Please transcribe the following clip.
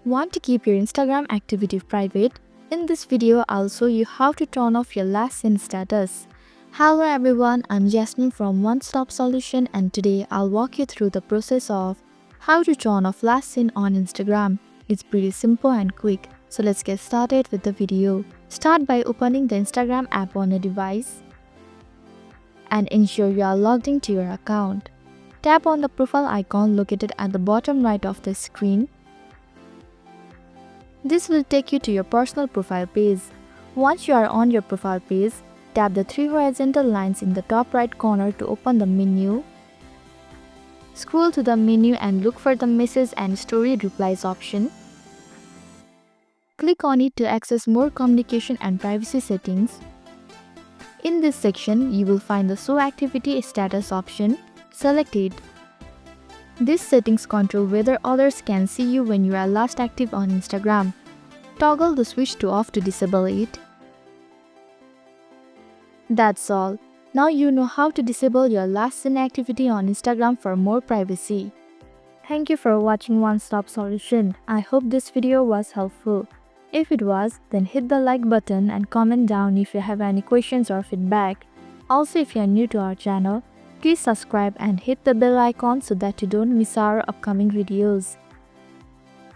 Want to keep your Instagram activity private? In this video, I'll show you how to turn off your last seen status. Hello everyone, I'm Jasmine from One Stop Solution, and today I'll walk you through the process of how to turn off last seen on Instagram. It's pretty simple and quick, so let's get started with the video. Start by opening the Instagram app on a device and ensure you are logged into your account. Tap on the profile icon located at the bottom right of the screen. This will take you to your personal profile page. Once you are on your profile page, tap the three horizontal lines in the top right corner to open the menu. Scroll to the menu and look for the message and story replies option. Click on it to access more communication and privacy settings. In this section, you will find the Show Activity Status option. Select it. These settings control whether others can see you when you are last active on Instagram. Toggle the switch to off to disable it. That's all. Now you know how to disable your last seen activity on Instagram for more privacy. Thank you for watching One Stop Solution. I hope this video was helpful. If it was, then hit the like button and comment down if you have any questions or feedback. Also, if you are new to our channel, please subscribe and hit the bell icon so that you don't miss our upcoming videos.